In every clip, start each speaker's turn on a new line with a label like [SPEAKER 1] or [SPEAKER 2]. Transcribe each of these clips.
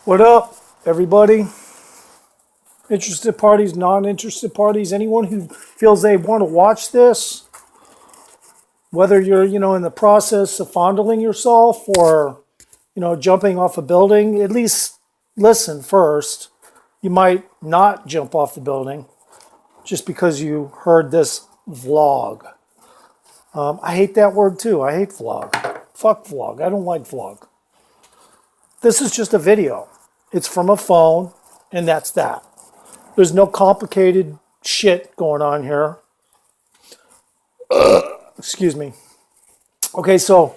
[SPEAKER 1] What up, everybody? Interested parties, non-interested parties, anyone who feels they want to watch this, whether you're, in the process of fondling yourself or, jumping off a building, at least listen first. You might not jump off the building just because you heard this vlog. I hate that word too. I hate vlog. Fuck vlog. I don't like vlog. This is just a video. It's from a phone, and that's that. There's no complicated shit going on here. Excuse me. Okay, so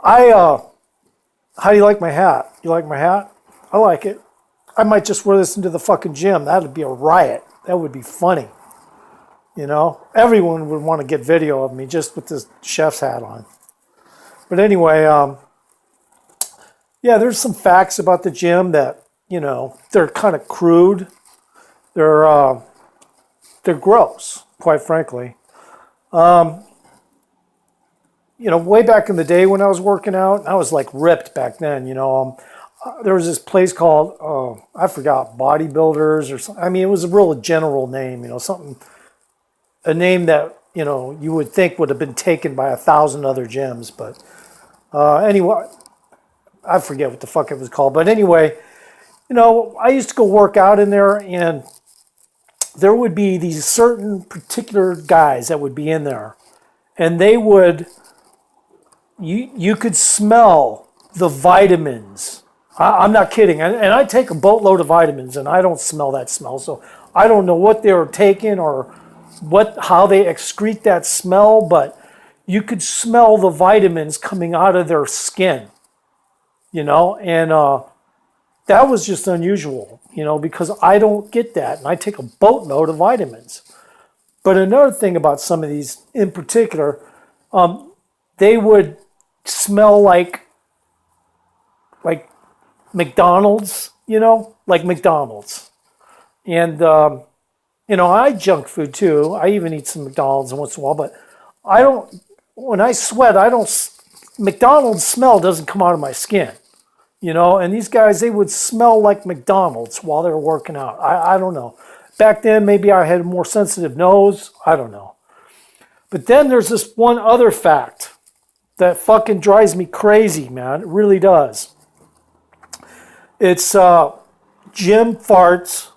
[SPEAKER 1] how do you like my hat? You like my hat? I like it. I might just wear this into the fucking gym. That'd be a riot. That would be funny. Everyone would want to get video of me just with this chef's hat on. But anyway, yeah, there's some facts about the gym that, they're kind of crude. They're gross, quite frankly. Way back in the day when I was working out, I was like ripped back then. There was this place called I forgot, Bodybuilders or something. I mean, it was a real general name. A name that you would think would have been taken by 1,000 other gyms. But anyway, I forget what the fuck it was called. But anyway, I used to go work out in there, and there would be these certain particular guys that would be in there, and they would, you could smell the vitamins. I'm not kidding. And I take a boatload of vitamins, and I don't smell that smell. So I don't know what they were taking or how they excrete that smell, but you could smell the vitamins coming out of their skin, and that was just unusual, because I don't get that, and I take a boatload of vitamins. But another thing about some of these in particular, they would smell like McDonald's, like McDonald's. And, I eat junk food too. I even eat some McDonald's once in a while, but when I sweat, McDonald's smell doesn't come out of my skin. And these guys, they would smell like McDonald's while they were working out. I don't know. Back then, maybe I had a more sensitive nose. I don't know. But then there's this one other fact that fucking drives me crazy, man. It really does. It's gym farts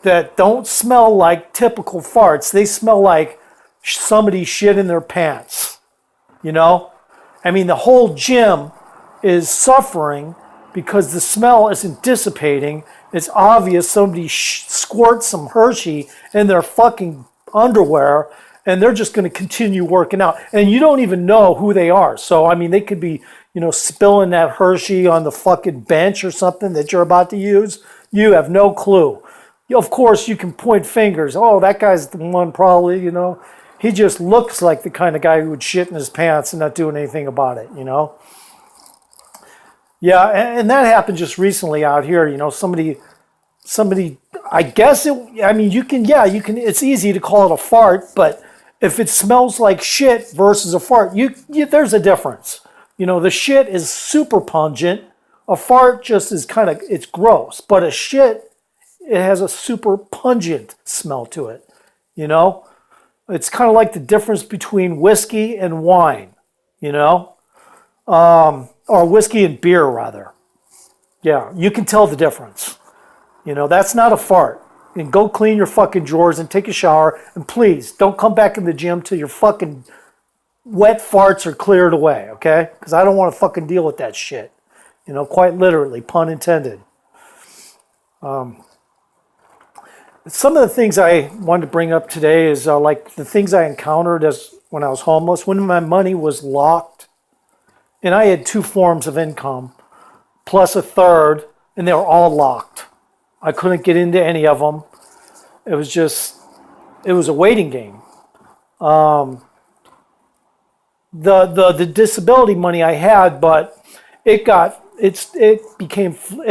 [SPEAKER 1] that don't smell like typical farts. They smell like somebody shit in their pants. I mean, the whole gym is suffering because the smell isn't dissipating. It's obvious somebody squirts some Hershey in their fucking underwear, and they're just going to continue working out. And you don't even know who they are. So, I mean, they could be, spilling that Hershey on the fucking bench or something that you're about to use. You have no clue. Of course, you can point fingers. Oh, that guy's the one probably, He just looks like the kind of guy who would shit in his pants and not doing anything about it, Yeah, and that happened just recently out here. Somebody. I guess you can. It's easy to call it a fart, but if it smells like shit versus a fart, there's a difference. The shit is super pungent. A fart just is it's gross, but a shit, it has a super pungent smell to it. It's kind of like the difference between whiskey and wine. Or whiskey and beer, rather. Yeah, you can tell the difference. That's not a fart. And go clean your fucking drawers and take a shower. And please, don't come back in the gym till your fucking wet farts are cleared away, okay? Because I don't want to fucking deal with that shit. Quite literally, pun intended. Some of the things I wanted to bring up today is like the things I encountered when I was homeless, when my money was locked. And I had 2 forms of income, plus a third, and they were all locked. I couldn't get into any of them. It was a waiting game. The disability money I had, but it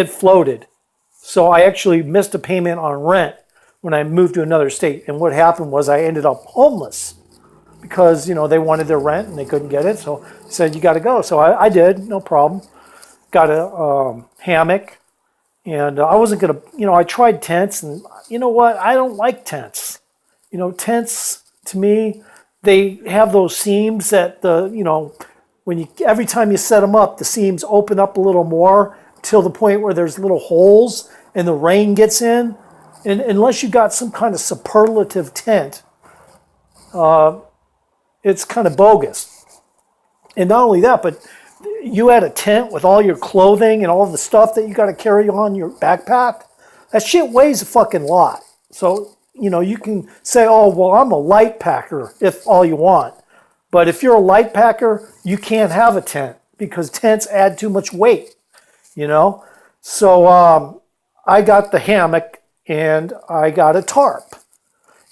[SPEAKER 1] floated. So I actually missed a payment on rent when I moved to another state. And what happened was I ended up homeless. Because, they wanted their rent and they couldn't get it. So they said, you got to go. So I did, no problem. Got a hammock, And I wasn't going to, I tried tents, and you know what? I don't like tents. Tents to me, they have those seams that every time you set them up, the seams open up a little more till the point where there's little holes and the rain gets in. And unless you got some kind of superlative tent, it's kind of bogus. And not only that, but you had a tent with all your clothing and all the stuff that you got to carry on your backpack. That shit weighs a fucking lot. So, you can say, oh, well, I'm a light packer if all you want. But if you're a light packer, you can't have a tent because tents add too much weight, So I got the hammock and I got a tarp.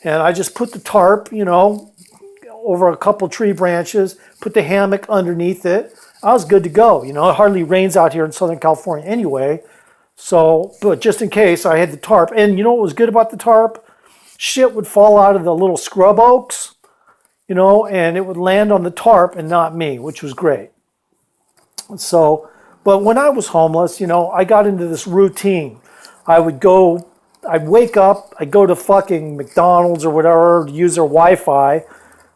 [SPEAKER 1] And I just put the tarp, over a couple tree branches, put the hammock underneath it. I was good to go. It hardly rains out here in Southern California anyway. So, but just in case, I had the tarp. And you know what was good about the tarp? Shit would fall out of the little scrub oaks, and it would land on the tarp and not me, which was great. So, but when I was homeless, I got into this routine. I'd wake up, I'd go to fucking McDonald's or whatever to use their Wi-Fi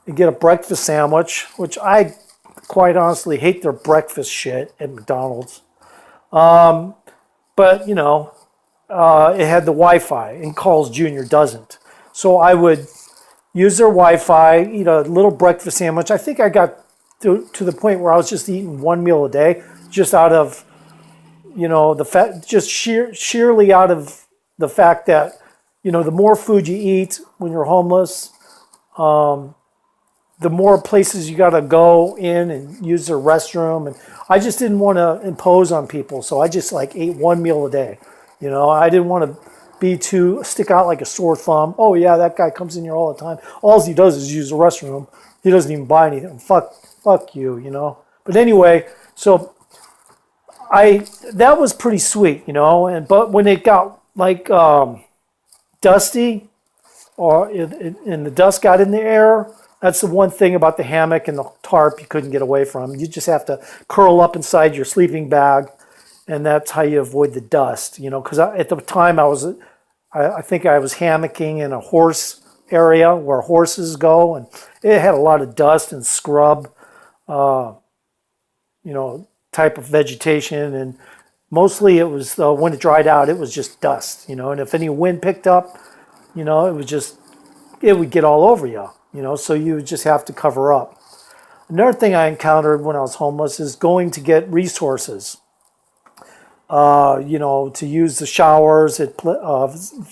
[SPEAKER 1] and get a breakfast sandwich, which I quite honestly hate their breakfast shit at McDonald's. But, it had the Wi-Fi and Carl's Jr. doesn't. So I would use their Wi-Fi, eat a little breakfast sandwich. I think I got to the point where I was just eating one meal a day, just out of, the fact, just sheerly out of the fact that, the more food you eat when you're homeless, the more places you got to go in and use their restroom. And I just didn't want to impose on people. So I just ate one meal a day. I didn't want to stick out like a sore thumb. Oh yeah, that guy comes in here all the time. All he does is use the restroom. He doesn't even buy anything. Fuck you, But anyway, so that was pretty sweet, but when it got dusty and the dust got in the air, that's the one thing about the hammock and the tarp you couldn't get away from. You just have to curl up inside your sleeping bag, and that's how you avoid the dust, because at the time I think I was hammocking in a horse area where horses go, and it had a lot of dust and scrub, type of vegetation, and mostly it was, when it dried out, it was just dust, and if any wind picked up, it would get all over you, so you would just have to cover up. Another thing I encountered when I was homeless is going to get resources, to use the showers at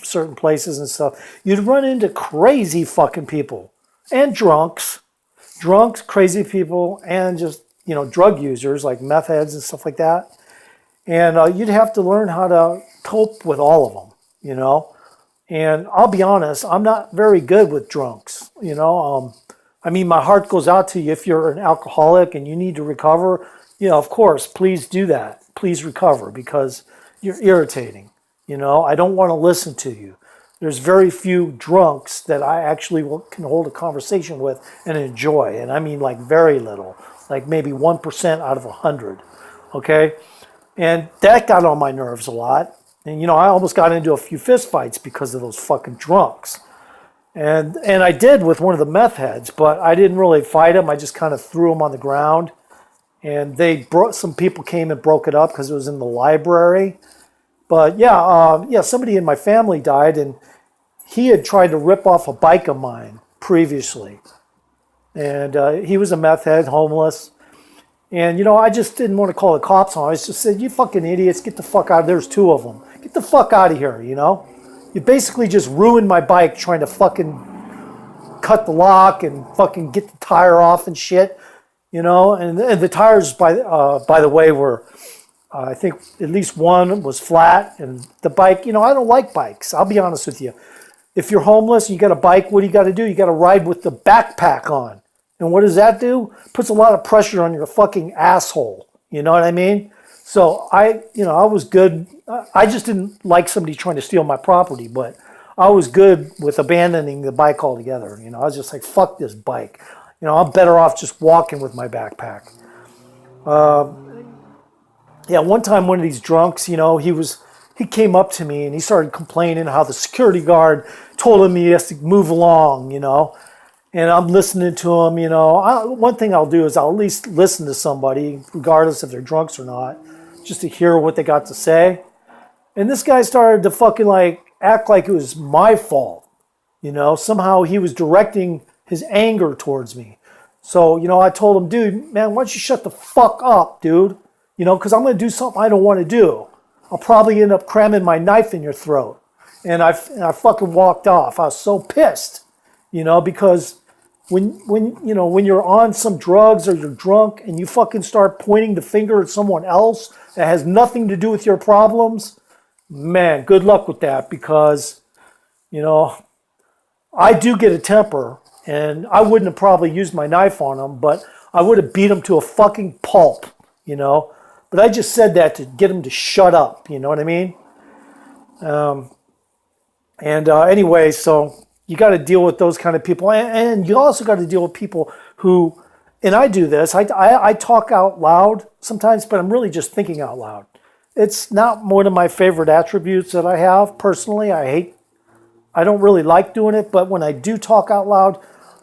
[SPEAKER 1] certain places and stuff. You'd run into crazy fucking people and drunks, crazy people, and just, drug users like meth heads and stuff like that. And you'd have to learn how to cope with all of them, And I'll be honest, I'm not very good with drunks, my heart goes out to you if you're an alcoholic and you need to recover. Of course, please do that. Please recover because you're irritating. I don't want to listen to you. There's very few drunks that I actually can hold a conversation with and enjoy. And I mean very little, maybe 1% out of 100. Okay. And that got on my nerves a lot. And, I almost got into a few fist fights because of those fucking drunks. And I did with one of the meth heads, but I didn't really fight him. I just kind of threw him on the ground. And some people came and broke it up because it was in the library. But somebody in my family died, and he had tried to rip off a bike of mine previously. And he was a meth head, homeless. And, I just didn't want to call the cops on him. I just said, you fucking idiots, get the fuck out. There's two of them. Get the fuck out of here, You basically just ruined my bike trying to fucking cut the lock and fucking get the tire off and shit, And the tires, by the way, were, I think at least one was flat. And the bike, I don't like bikes. I'll be honest with you. If you're homeless and you got a bike, what do? You got to ride with the backpack on. And what does that do? Puts a lot of pressure on your fucking asshole. You know what I mean? So I was good. I just didn't like somebody trying to steal my property, but I was good with abandoning the bike altogether. I was just like, fuck this bike. I'm better off just walking with my backpack. One time one of these drunks, he he came up to me and he started complaining how the security guard told him he has to move along, you know. And I'm listening to him, you know. One thing I'll do is I'll at least listen to somebody, regardless if they're drunks or not, just to hear what they got to say. And this guy started to fucking like act like it was my fault, you know. Somehow he was directing his anger towards me. So, you know, I told him, dude, man, why don't you shut the fuck up, dude? You know, because I'm going to do something I don't want to do. I'll probably end up cramming my knife in your throat. And I fucking walked off. I was so pissed, you know, because when you're on some drugs or you're drunk and you fucking start pointing the finger at someone else that has nothing to do with your problems, man, good luck with that, because, you know, I do get a temper, and I wouldn't have probably used my knife on him, but I would have beat him to a fucking pulp, you know. But I just said that to get him to shut up, you know what I mean? Anyway, so you got to deal with those kind of people. And you also got to deal with people who, and I do this, I talk out loud sometimes, but I'm really just thinking out loud. It's not one of my favorite attributes that I have. Personally, I don't really like doing it, but when I do talk out loud,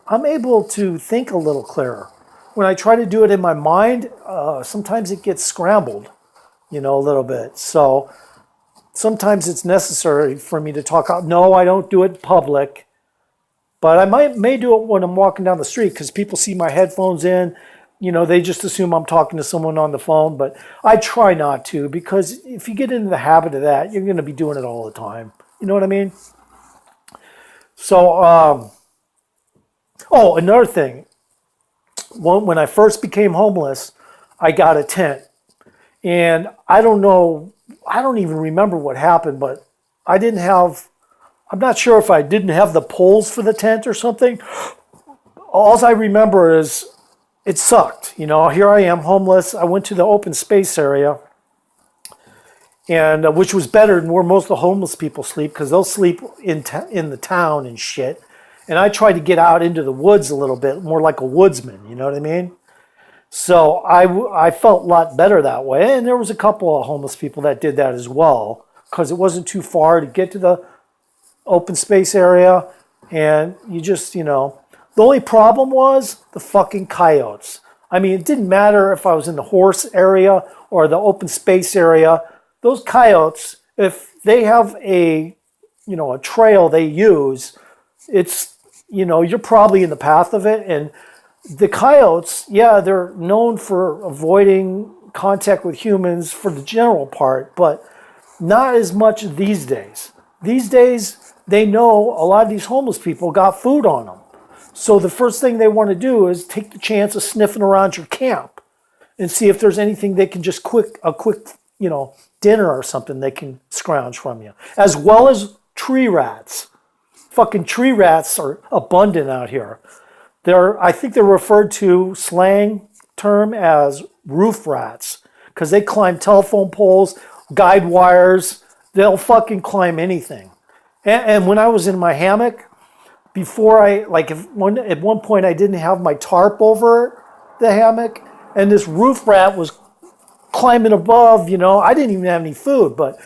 [SPEAKER 1] I'm able to think a little clearer. When I try to do it in my mind, sometimes it gets scrambled, you know, a little bit. So sometimes it's necessary for me to talk out. No, I don't do it in public, but I may do it when I'm walking down the street because people see my headphones in. You know, they just assume I'm talking to someone on the phone, but I try not to, because if you get into the habit of that, you're going to be doing it all the time. You know what I mean? So, another thing. When I first became homeless, I got a tent. And I don't even remember what happened, but I'm not sure if I didn't have the poles for the tent or something. All I remember is it sucked. You know, here I am homeless. I went to the open space area, and which was better than where most of the homeless people sleep, because they'll sleep in the town and shit. And I tried to get out into the woods a little bit, more like a woodsman, you know what I mean? So I felt a lot better that way. And there was a couple of homeless people that did that as well, because it wasn't too far to get to the open space area. And you just, you know, the only problem was the fucking coyotes. I mean, it didn't matter if I was in the horse area or the open space area. Those coyotes, if they have a trail they use, it's, you know, you're probably in the path of it. And the coyotes, yeah, they're known for avoiding contact with humans for the general part, but not as much these days. These days, they know a lot of these homeless people got food on them. So the first thing they want to do is take the chance of sniffing around your camp and see if there's anything they can just a quick, you know, dinner or something they can scrounge from you. As well as tree rats. Fucking tree rats are abundant out here. I think they're referred to slang term as roof rats, because they climb telephone poles, guide wires. They'll fucking climb anything. And when I was in my hammock, before at one point I didn't have my tarp over the hammock, and this roof rat was climbing above, you know. I didn't even have any food, but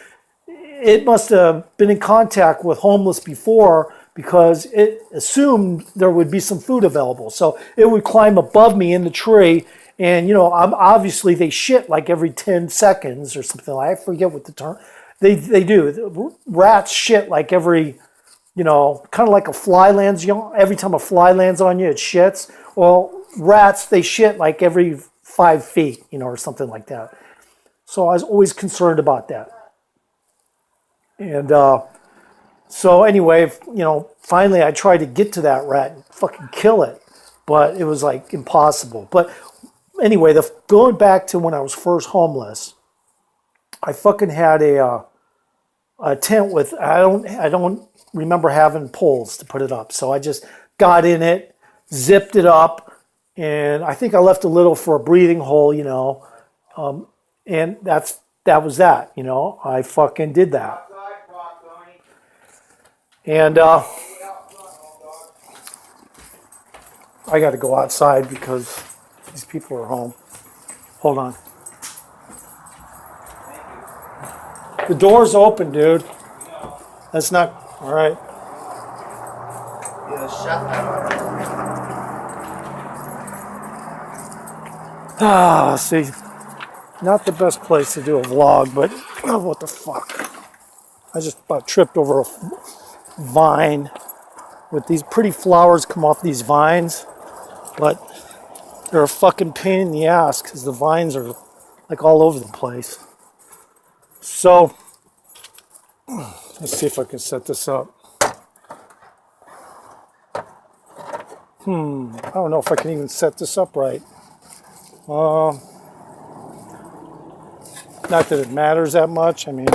[SPEAKER 1] it must have been in contact with homeless before, because it assumed there would be some food available. So it would climb above me in the tree, and, you know, obviously they shit like every 10 seconds or something. I forget what the term. They do. Rats shit like every, you know, kind of like a fly lands. You know, every time a fly lands on you, it shits. Well, rats, they shit like every 5 feet, you know, or something like that. So I was always concerned about that. And so anyway, you know, finally I tried to get to that rat and fucking kill it, but it was like impossible. But anyway, going back to when I was first homeless, I fucking had a tent with, I don't remember having poles to put it up. So I just got in it, zipped it up, and I think I left a little for a breathing hole, you know. And that was that, you know. I fucking did that. And I got to go outside because these people are home. Hold on. The door's open, dude. That's not all right.
[SPEAKER 2] Yeah, shut that.
[SPEAKER 1] See, not the best place to do a vlog, but oh, what the fuck? I just about tripped over a vine with these pretty flowers come off these vines, but they're a fucking pain in the ass because the vines are like all over the place. So, let's see if I can set this up. I don't know if I can even set this up right. Not that it matters that much. I mean,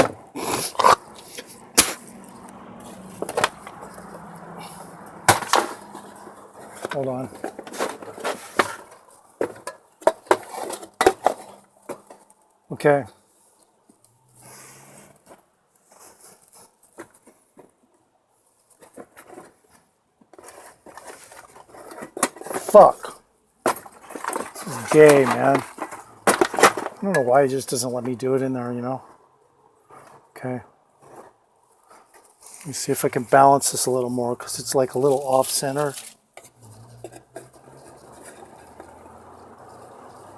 [SPEAKER 1] hold on. Okay. Fuck. This is gay, man. I don't know why he just doesn't let me do it in there, you know? Okay. Let me see if I can balance this a little more because it's like a little off center.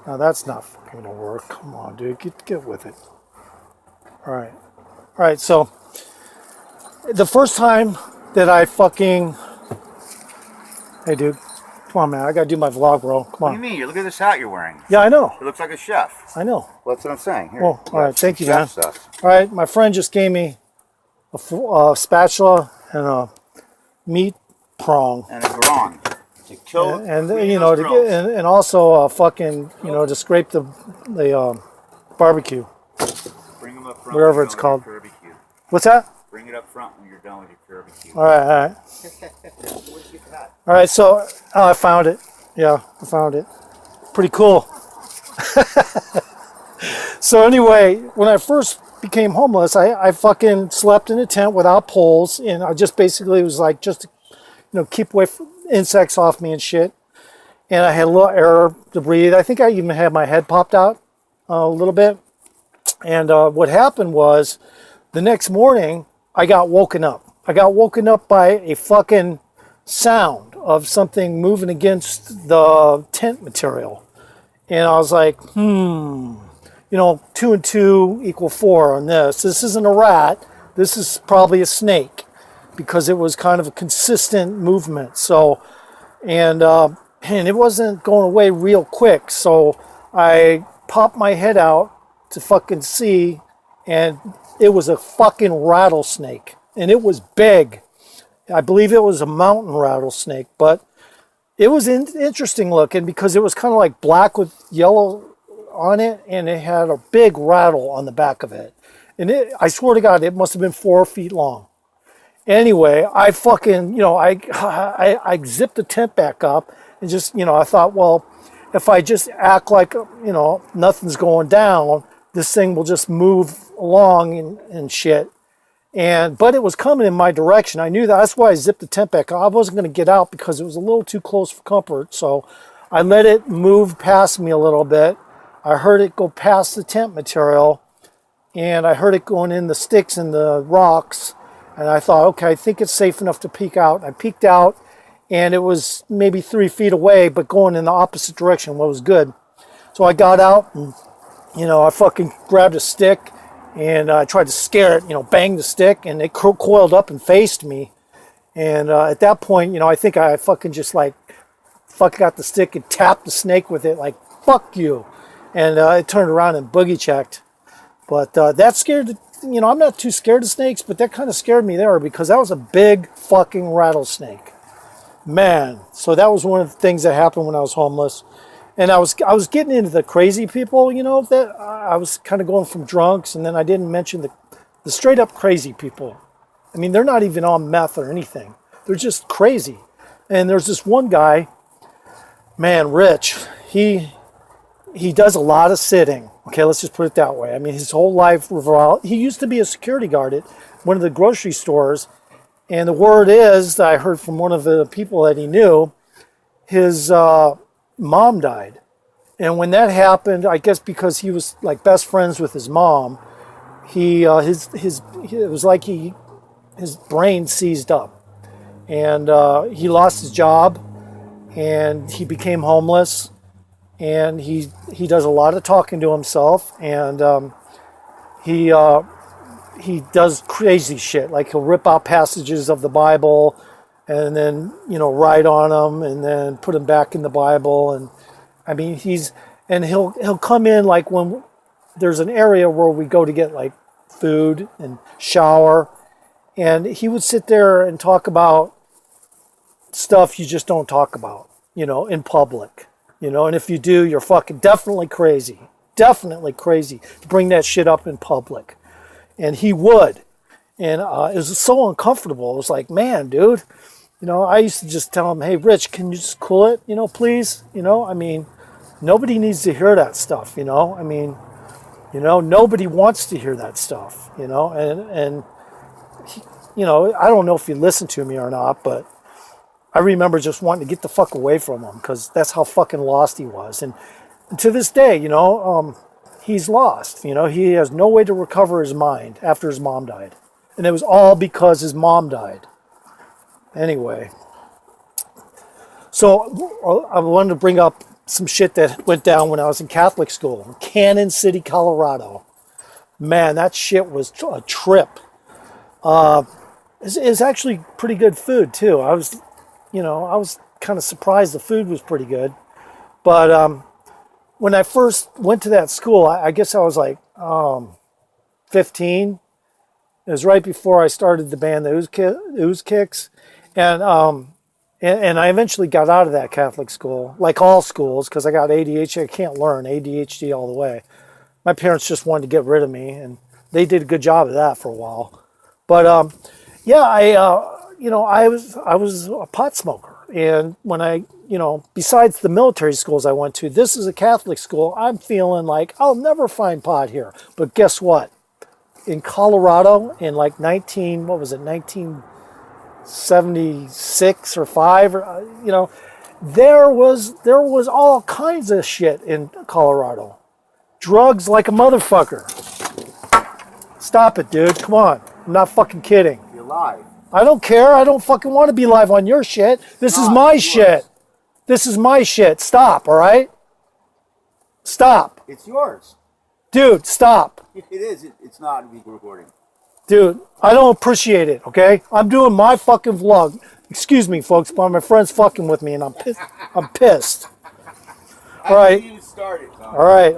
[SPEAKER 1] Now that's not fucking gonna work. Come on, dude. Get with it. Alright. Alright, so the first time that I fucking... Hey, dude. Come on, man. I gotta do my vlog, bro. Come
[SPEAKER 2] What
[SPEAKER 1] on.
[SPEAKER 2] do you mean? You look at this hat you're wearing.
[SPEAKER 1] Yeah, I know.
[SPEAKER 2] It looks like a chef.
[SPEAKER 1] I know.
[SPEAKER 2] Well, that's what I'm saying. Here,
[SPEAKER 1] Well, all right. Thank you,
[SPEAKER 2] chef
[SPEAKER 1] man.
[SPEAKER 2] Stuff.
[SPEAKER 1] All right. My friend just gave me a spatula and a meat prong.
[SPEAKER 2] And a grong. To kill
[SPEAKER 1] And
[SPEAKER 2] clean
[SPEAKER 1] you know,
[SPEAKER 2] those grills.
[SPEAKER 1] and also fucking, you know, to scrape the barbecue.
[SPEAKER 2] Bring them up front.
[SPEAKER 1] whatever
[SPEAKER 2] when
[SPEAKER 1] it's
[SPEAKER 2] you're
[SPEAKER 1] called.
[SPEAKER 2] done with your barbecue.
[SPEAKER 1] What's that?
[SPEAKER 2] Bring it up front when you're done with your barbecue.
[SPEAKER 1] All right, all right.
[SPEAKER 2] Where'd you get that?
[SPEAKER 1] All right, so I found it. Yeah, I found it. Pretty cool. So anyway, when I first became homeless, I fucking slept in a tent without poles, and I just basically was like, just to, you know, keep away from insects off me and shit. And I had a little air to breathe. I think I even had my head popped out a little bit. And what happened was, the next morning, I got woken up. I got woken up by a fucking sound of something moving against the tent material. And I was like, you know, 2 and 2 equal 4 on this. This isn't a rat. This is probably a snake because it was kind of a consistent movement. So, and it wasn't going away real quick. So I popped my head out to fucking see, and it was a fucking rattlesnake. And it was big. I believe it was a mountain rattlesnake, but it was interesting looking because it was kind of like black with yellow on it, and it had a big rattle on the back of it. And I swear to God, it must have been 4 feet long. Anyway, I fucking, you know, I zipped the tent back up and just, you know, I thought, well, if I just act like, you know, nothing's going down, this thing will just move along and shit. But it was coming in my direction. I knew that. That's why I zipped the tent back. I wasn't going to get out because it was a little too close for comfort. So I let it move past me a little bit. I heard it go past the tent material, and I heard it going in the sticks and the rocks. And I thought, okay, I think it's safe enough to peek out. I peeked out, and it was maybe 3 feet away, but going in the opposite direction, what was good. So I got out, and, you know, I fucking grabbed a stick, and I tried to scare it, you know, bang the stick, and it coiled up and faced me. And at that point, you know, I think I fucking just like, fucking got the stick and tapped the snake with it, like, fuck you. And it turned around and boogie checked. But that scared, you know, I'm not too scared of snakes, but that kind of scared me there because that was a big fucking rattlesnake. Man, so that was one of the things that happened when I was homeless. And I was getting into the crazy people, you know, that I was kind of going from drunks, and then I didn't mention the straight up crazy people. I mean, they're not even on meth or anything. They're just crazy. And there's this one guy, man, Rich, he does a lot of sitting. Okay, let's just put it that way. I mean, his whole life revolved. He used to be a security guard at one of the grocery stores. And the word is, that I heard from one of the people that he knew, his mom died. And when that happened, I guess because he was like best friends with his mom, it was like his brain seized up, and he lost his job, and he became homeless, and he does a lot of talking to himself, and he does crazy shit, like he'll rip out passages of the Bible, and then write on them, and then put them back in the Bible, and I mean he'll come in like when there's an area where we go to get like food and shower, and he would sit there and talk about stuff you just don't talk about, in public, and if you do, you're fucking definitely crazy to bring that shit up in public. And he would, and it was so uncomfortable. It was like, man, dude, I used to just tell him, hey, Rich, can you just cool it, please? I mean, nobody needs to hear that stuff, I mean, nobody wants to hear that stuff, and I don't know if you listened to me or not, but I remember just wanting to get the fuck away from him because that's how fucking lost he was. And to this day, he's lost. He has no way to recover his mind after his mom died. And it was all because his mom died. Anyway. So I wanted to bring up some shit that went down when I was in Catholic school in Cannon City, Colorado. Man, that shit was a trip. It's actually pretty good food too. I was kind of surprised the food was pretty good. But when I first went to that school, I guess I was like 15. It was right before I started the band, the Ooze Kicks. And I eventually got out of that Catholic school, like all schools, because I got ADHD. I can't learn, ADHD all the way. My parents just wanted to get rid of me, and they did a good job of that for a while. But yeah, I was a pot smoker, and when I, besides the military schools I went to, this is a Catholic school. I'm feeling like I'll never find pot here. But guess what? In Colorado, in like 1976 or 5, or there was all kinds of shit in Colorado. Drugs like a motherfucker. Stop it, dude. Come on. I'm not fucking kidding.
[SPEAKER 2] You're live.
[SPEAKER 1] I don't care. I don't fucking want to be live on your shit. This is my shit. This is my shit. Stop, all right? Stop.
[SPEAKER 2] It's yours.
[SPEAKER 1] Dude, stop.
[SPEAKER 2] It is. It's not recording.
[SPEAKER 1] Dude, I don't appreciate it, okay? I'm doing my fucking vlog. Excuse me, folks, but my friend's fucking with me, and I'm pissed. I'm pissed. All right.
[SPEAKER 2] You started.
[SPEAKER 1] All right.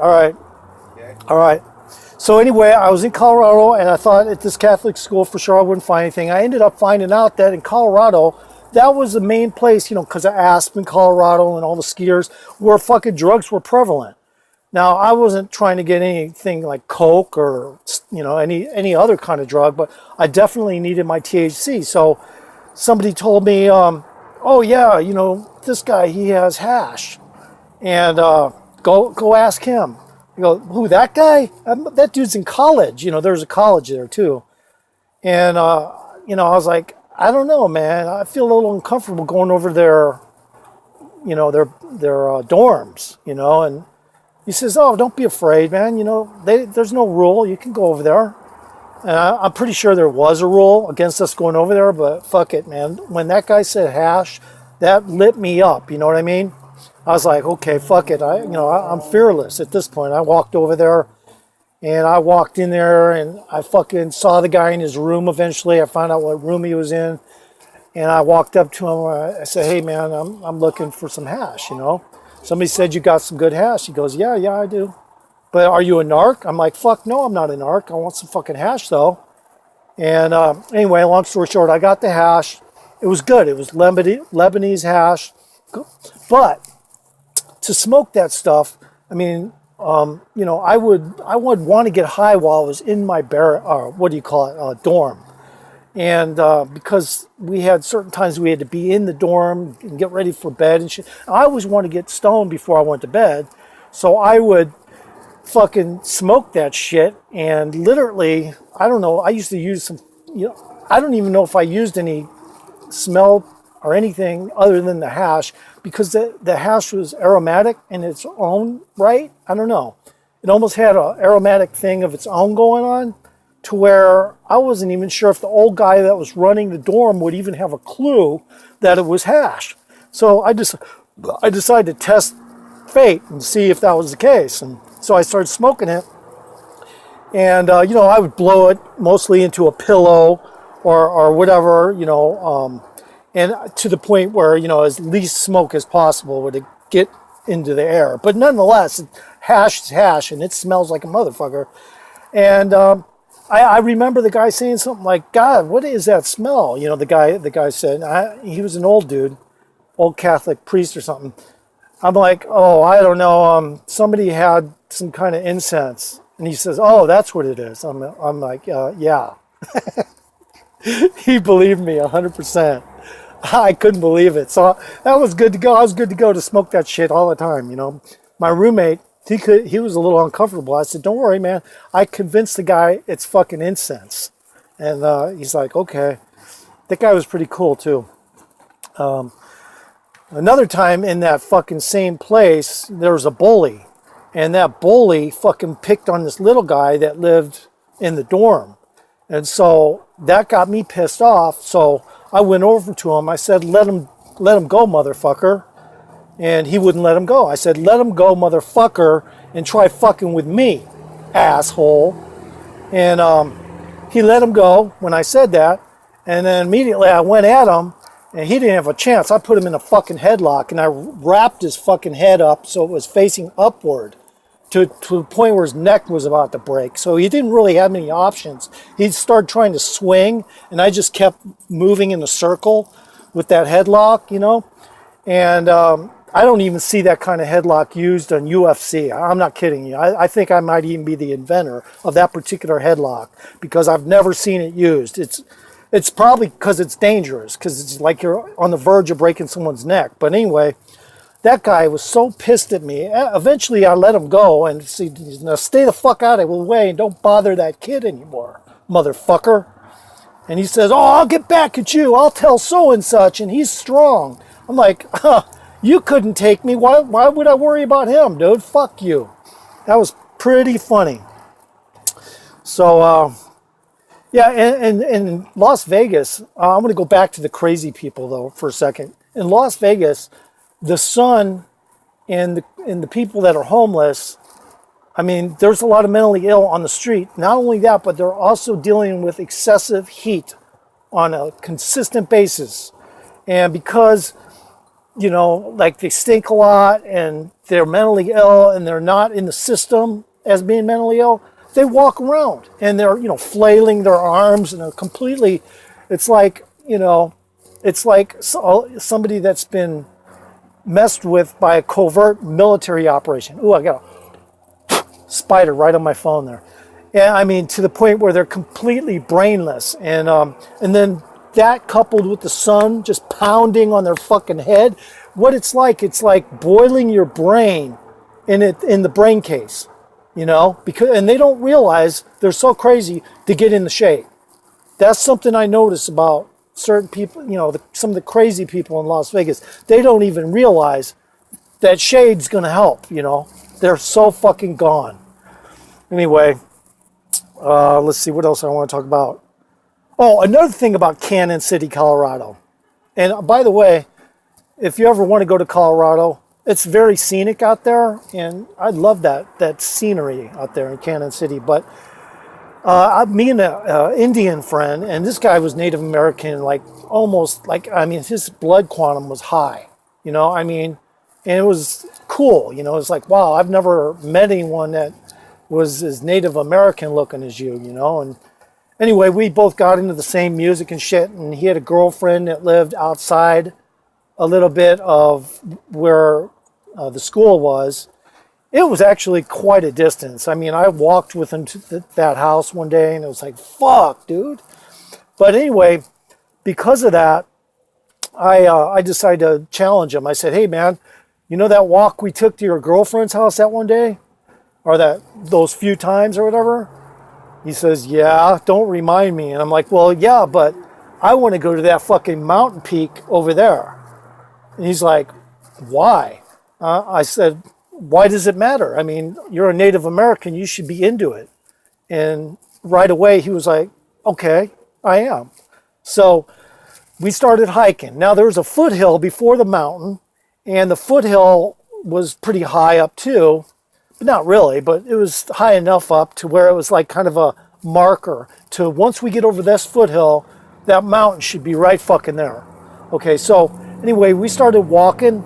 [SPEAKER 2] Okay.
[SPEAKER 1] All right. So anyway, I was in Colorado, and I thought at this Catholic school for sure I wouldn't find anything. I ended up finding out that in Colorado, that was the main place, because of Aspen, Colorado, and all the skiers, where fucking drugs were prevalent. Now, I wasn't trying to get anything like coke or, any other kind of drug, but I definitely needed my THC. So somebody told me, oh yeah, this guy, he has hash, and go ask him. I go, who, that guy? That dude's in college. There's a college there too. And, I was like, I don't know, man. I feel a little uncomfortable going over their dorms, and he says, oh, don't be afraid, man. There's no rule. You can go over there. And I'm pretty sure there was a rule against us going over there, but fuck it, man. When that guy said hash, that lit me up. You know what I mean? I was like, okay, fuck it. I'm fearless at this point. I walked over there, and I walked in there, and I fucking saw the guy in his room eventually. I found out what room he was in, and I walked up to him. I said, hey, man, I'm looking for some hash, Somebody said you got some good hash. He goes, yeah, I do. But are you a narc? I'm like, fuck no, I'm not a narc. I want some fucking hash, though. And anyway, long story short, I got the hash. It was good. It was Lebanese hash. But to smoke that stuff, I mean, I would want to get high while I was in my dorm. And because we had certain times we had to be in the dorm and get ready for bed and shit. I always wanted to get stoned before I went to bed. So I would fucking smoke that shit. And literally, I don't know, I used to use some, I don't even know if I used any smell or anything other than the hash, because the hash was aromatic in its own right. I don't know. It almost had an aromatic thing of its own going on. to where I wasn't even sure if the old guy that was running the dorm would even have a clue that it was hash. So I decided to test fate and see if that was the case. And so I started smoking it. And, I would blow it mostly into a pillow or whatever, and to the point where, as least smoke as possible would get into the air. But nonetheless, hash is hash, and it smells like a motherfucker. And I remember the guy saying something like, "God, what is that smell?" The guy said, he was an old dude, old Catholic priest or something. I'm like, "Oh, I don't know. Somebody had some kind of incense." And he says, "Oh, that's what it is." I'm like, "Yeah." He believed me 100%. I couldn't believe it. So that was good to go. I was good to go to smoke that shit all the time. My roommate, he was a little uncomfortable. I said, "Don't worry, man. I convinced the guy it's fucking incense." And he's like, "Okay." That guy was pretty cool too. Another time in that fucking same place, there was a bully. And that bully fucking picked on this little guy that lived in the dorm. And so that got me pissed off. So I went over to him. I said, let him go, motherfucker. And he wouldn't let him go. I said, "Let him go, motherfucker, and try fucking with me, asshole." And he let him go when I said that. And then immediately I went at him, and he didn't have a chance. I put him in a fucking headlock, and I wrapped his fucking head up so it was facing upward to the point where his neck was about to break. So he didn't really have any options. He started trying to swing, and I just kept moving in a circle with that headlock, And I don't even see that kind of headlock used on UFC. I'm not kidding you. I think I might even be the inventor of that particular headlock because I've never seen it used. It's probably because it's dangerous, because it's like you're on the verge of breaking someone's neck. But anyway, that guy was so pissed at me. Eventually, I let him go and said, "Now stay the fuck out of the way and don't bother that kid anymore, motherfucker." And he says, "Oh, I'll get back at you. I'll tell so and such, and he's strong." I'm like, "You couldn't take me. Why would I worry about him, dude? Fuck you." That was pretty funny. So, yeah, and in Las Vegas, I'm going to go back to the crazy people, though, for a second. In Las Vegas, the sun and the people that are homeless, I mean, there's a lot of mentally ill on the street. Not only that, but they're also dealing with excessive heat on a consistent basis. And because, like they stink a lot and they're mentally ill and they're not in the system as being mentally ill, they walk around and they're, flailing their arms and they're completely, it's like somebody that's been messed with by a covert military operation. Ooh, I got a spider right on my phone there. Yeah, I mean, to the point where they're completely brainless. And then that coupled with the sun just pounding on their fucking head, it's like boiling your brain in the brain case, and they don't realize they're so crazy to get in the shade. That's something I notice about certain people, some of the crazy people in Las Vegas. They don't even realize that shade's going to help, They're so fucking gone. Anyway, let's see what else I want to talk about. Oh, another thing about Cannon City, Colorado. And by the way, if you ever want to go to Colorado, it's very scenic out there, and I love that scenery out there in Cannon City. But me and an Indian friend, and this guy was Native American, his blood quantum was high, and it was cool, it's like, wow, I've never met anyone that was as Native American looking as you, and anyway, we both got into the same music and shit, and he had a girlfriend that lived outside a little bit of where the school was. It was actually quite a distance. I mean, I walked with him to that house one day, and it was like, fuck, dude. But anyway, because of that, I decided to challenge him. I said, "Hey, man, that walk we took to your girlfriend's house that one day? Or those few times or whatever?" He says, "Yeah, don't remind me." And I'm like, "Well, yeah, but I want to go to that fucking mountain peak over there." And he's like, "Why?" I said, "Why does it matter? I mean, you're a Native American. You should be into it." And right away he was like, okay, I am. So we started hiking. Now there was a foothill before the mountain, and the foothill was pretty high up too. Not really, but it was high enough up to where it was like kind of a marker to once we get over this foothill, that mountain should be right fucking there. Okay, so anyway, we started walking,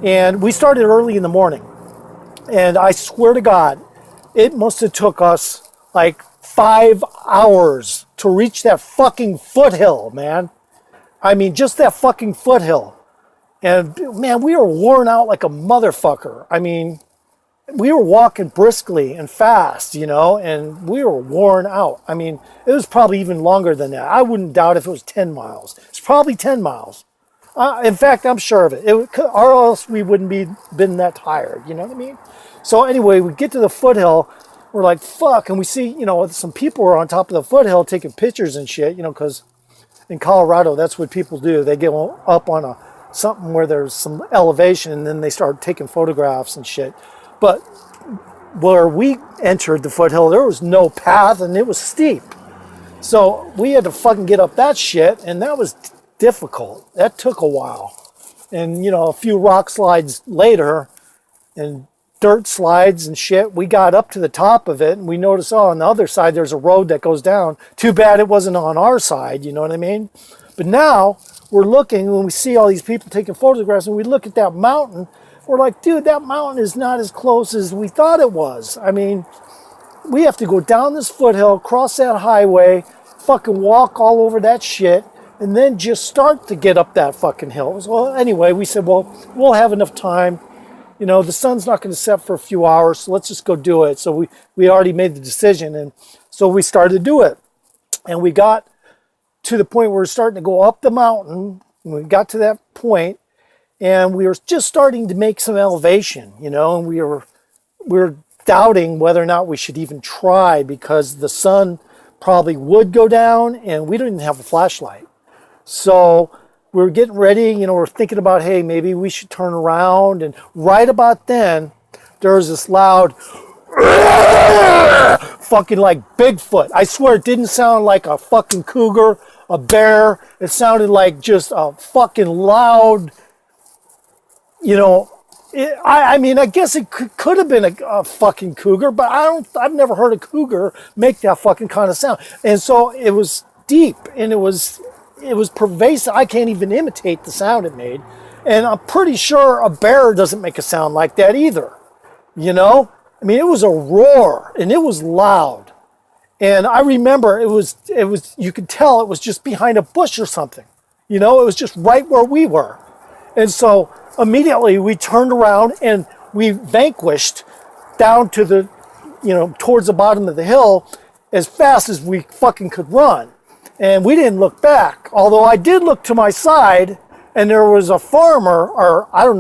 [SPEAKER 1] and we started early in the morning. And I swear to God, it must have took us like 5 hours to reach that fucking foothill, man. I mean, just that fucking foothill. And man, we were worn out like a motherfucker. I mean, we were walking briskly and fast, you know, and we were worn out. I mean, it was probably even longer than that. I wouldn't doubt if it was 10 miles. It's probably 10 miles. In fact, I'm sure of it. Or else we wouldn't be been that tired, you know what I mean? So anyway, we get to the foothill. We're like, fuck. And we see, you know, some people are on top of the foothill taking pictures and shit, you know, because in Colorado, that's what people do. They get up on something where there's some elevation, and then they start taking photographs and shit. But where we entered the foothill, there was no path, and it was steep. So we had to fucking get up that shit, and that was difficult. That took a while. And, you know, a few rock slides later, and dirt slides and shit, we got up to the top of it, and we noticed, oh, on the other side, there's a road that goes down. Too bad it wasn't on our side, you know what I mean? But now, we're looking, when we see all these people taking photographs, and we look at that mountain, we're like, dude, that mountain is not as close as we thought it was. I mean, we have to go down this foothill, cross that highway, fucking walk all over that shit, and then just start to get up that fucking hill. So anyway, we said, well, we'll have enough time. You know, the sun's not going to set for a few hours, so let's just go do it. So we already made the decision, and so we started to do it. And we got to the point where we're starting to go up the mountain, and we got to that point, and we were just starting to make some elevation, you know, and we were doubting whether or not we should even try, because the sun probably would go down, and we didn't have a flashlight. So we were getting ready, you know, we're thinking about, hey, maybe we should turn around. And right about then, there was this loud, fucking like Bigfoot. I swear it didn't sound like a fucking cougar, a bear. It sounded like just a fucking loud, you know, I mean, I guess it could have been a fucking cougar, but I've never heard a cougar make that fucking kind of sound. And so it was deep, and it was pervasive. I can't even imitate the sound it made. And I'm pretty sure a bear doesn't make a sound like that either. You know? I mean, it was a roar, and it was loud. And I remember it was, you could tell it was just behind a bush or something. You know, it was just right where we were. And so immediately we turned around and we vanquished down to the, you know, towards the bottom of the hill as fast as we fucking could run. And we didn't look back, although I did look to my side, and there was a farmer, or I don't know,